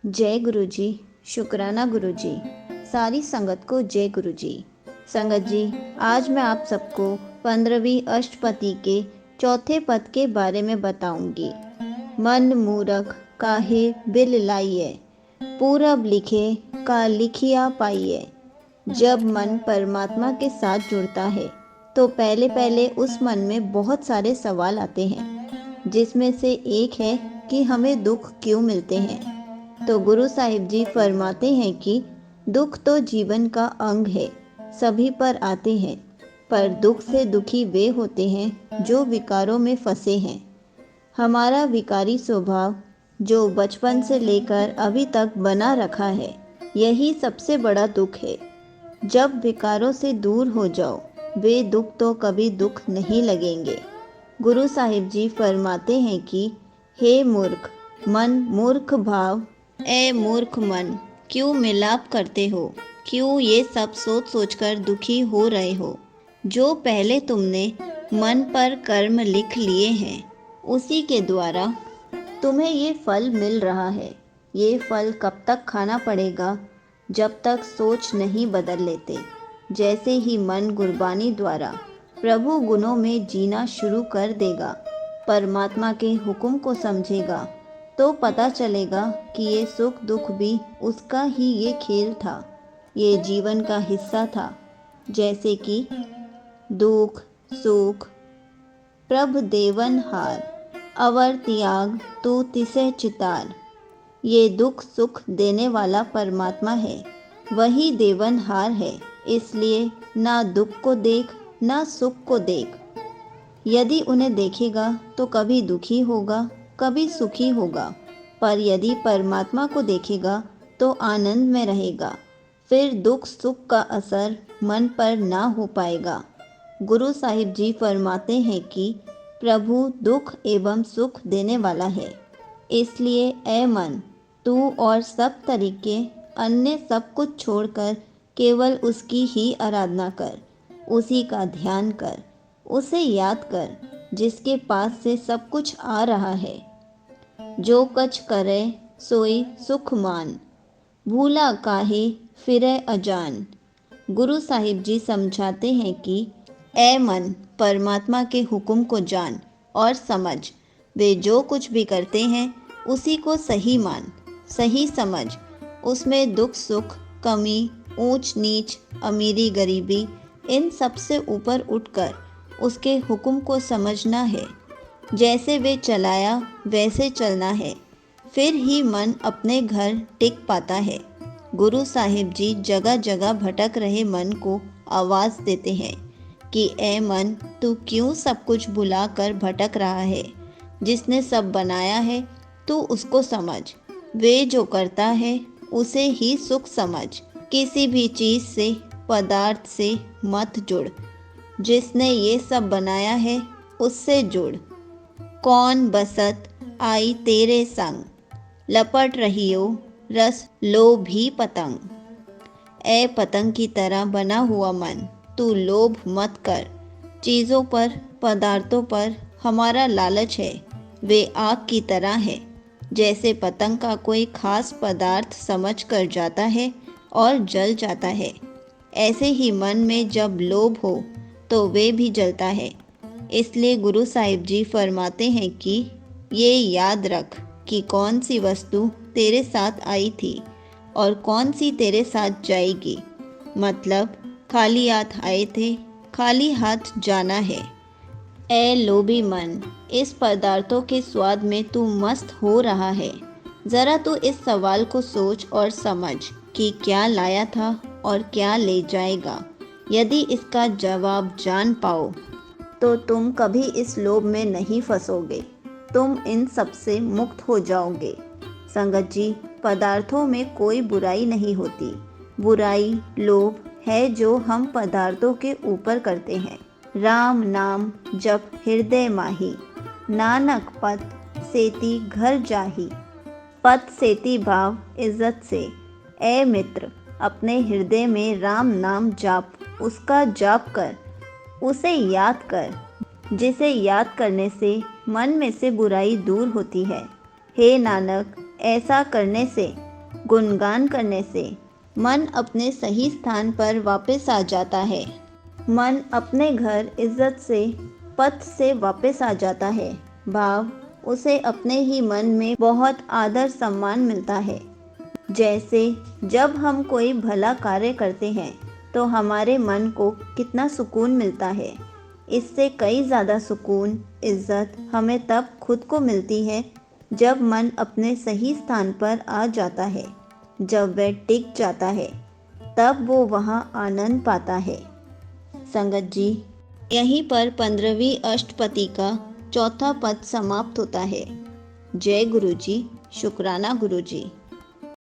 जय गुरु जी। शुक्राना गुरु जी। सारी संगत को जय गुरु जी। संगत जी, आज मैं आप सबको 15वीं अष्टपदी के चौथे पद के बारे में बताऊंगी। मन मूरख काहे बिल लाइए, पूरब लिखे का लिखिया पाइए। जब मन परमात्मा के साथ जुड़ता है तो पहले पहले उस मन में बहुत सारे सवाल आते हैं, जिसमें से एक है कि हमें दुख क्यों मिलते हैं। तो गुरु साहिब जी फरमाते हैं कि दुख तो जीवन का अंग है, सभी पर आते हैं, पर दुख से दुखी वे होते हैं जो विकारों में फंसे हैं। हमारा विकारी स्वभाव जो बचपन से लेकर अभी तक बना रखा है, यही सबसे बड़ा दुख है। जब विकारों से दूर हो जाओ, वे दुख तो कभी दुख नहीं लगेंगे। गुरु साहिब जी फरमाते हैं कि हे मूर्ख मन, मूर्ख भाव, ए मूर्ख मन, क्यों मिलाप करते हो, क्यों ये सब सोच सोचकर दुखी हो रहे हो। जो पहले तुमने मन पर कर्म लिख लिए हैं, उसी के द्वारा तुम्हें ये फल मिल रहा है। ये फल कब तक खाना पड़ेगा, जब तक सोच नहीं बदल लेते। जैसे ही मन गुरबानी द्वारा प्रभु गुणों में जीना शुरू कर देगा, परमात्मा के हुक्म को समझेगा, तो पता चलेगा कि ये सुख दुख भी उसका ही ये खेल था, ये जीवन का हिस्सा था। जैसे कि दुख सुख प्रभ देवन हार, अवर त्याग तू तिसे चितार। ये दुख सुख देने वाला परमात्मा है, वही देवनहार है। इसलिए ना दुख को देख ना सुख को देख। यदि उन्हें देखेगा तो कभी दुखी होगा, कभी सुखी होगा, पर यदि परमात्मा को देखेगा तो आनंद में रहेगा। फिर दुख सुख का असर मन पर ना हो पाएगा। गुरु साहिब जी फरमाते हैं कि प्रभु दुख एवं सुख देने वाला है। इसलिए ए मन, तू और सब तरीके अन्य सब कुछ छोड़कर केवल उसकी ही आराधना कर, उसी का ध्यान कर, उसे याद कर जिसके पास से सब कुछ आ रहा है। जो कछ करे सोई सुख मान, भूला काहे फिरे अजान। गुरु साहिब जी समझाते हैं कि ए मन, परमात्मा के हुक्म को जान और समझ। वे जो कुछ भी करते हैं उसी को सही मान, सही समझ। उसमें दुख सुख, कमी, ऊंच नीच, अमीरी गरीबी, इन सब से ऊपर उठकर उसके हुक्म को समझना है। जैसे वे चलाया वैसे चलना है, फिर ही मन अपने घर टिक पाता है। गुरु साहिब जी जगह जगह भटक रहे मन को आवाज़ देते हैं कि ए मन, तू क्यों सब कुछ भुला कर भटक रहा है। जिसने सब बनाया है तू उसको समझ। वे जो करता है उसे ही सुख समझ। किसी भी चीज़ से पदार्थ से मत जुड़, जिसने ये सब बनाया है उससे जुड़। कौन बसत आई तेरे संग, लपट रहियो रस लो भी पतंग। ए पतंग की तरह बना हुआ मन, तू लोभ मत कर। चीज़ों पर, पदार्थों पर हमारा लालच है, वे आग की तरह है। जैसे पतंग का कोई खास पदार्थ समझ कर जाता है और जल जाता है, ऐसे ही मन में जब लोभ हो तो वे भी जलता है। इसलिए गुरु साहिब जी फरमाते हैं कि ये याद रख कि कौन सी वस्तु तेरे साथ आई थी और कौन सी तेरे साथ जाएगी। मतलब खाली हाथ आए थे, खाली हाथ जाना है। ए लोभी मन, इस पदार्थों के स्वाद में तू मस्त हो रहा है। ज़रा तू इस सवाल को सोच और समझ कि क्या लाया था और क्या ले जाएगा। यदि इसका जवाब जान पाओ तो तुम कभी इस लोभ में नहीं फंसोगे, तुम इन सब से मुक्त हो जाओगे। संगत जी, पदार्थों में कोई बुराई नहीं होती। बुराई लोभ है जो हम पदार्थों के ऊपर करते हैं। राम नाम जप हृदय माही, नानक पत सेती घर जाही। पत सेती भाव इज्जत से। ए मित्र, अपने हृदय में राम नाम जाप, उसका जाप कर, उसे याद कर, जिसे याद करने से मन में से बुराई दूर होती है। हे नानक, ऐसा करने से गुणगान करने से मन अपने सही स्थान पर वापस आ जाता है। मन अपने घर इज्जत से पथ से वापस आ जाता है। भाव उसे अपने ही मन में बहुत आदर सम्मान मिलता है। जैसे जब हम कोई भला कार्य करते हैं तो हमारे मन को कितना सुकून मिलता है। इससे कई ज़्यादा सुकून, इज्जत हमें तब खुद को मिलती है जब मन अपने सही स्थान पर आ जाता है। जब वह टिक जाता है तब वो वहाँ आनंद पाता है। संगत जी, यहीं पर 15वीं अष्टपदी का चौथा पद समाप्त होता है। जय गुरु जी, शुक्राना गुरु जी।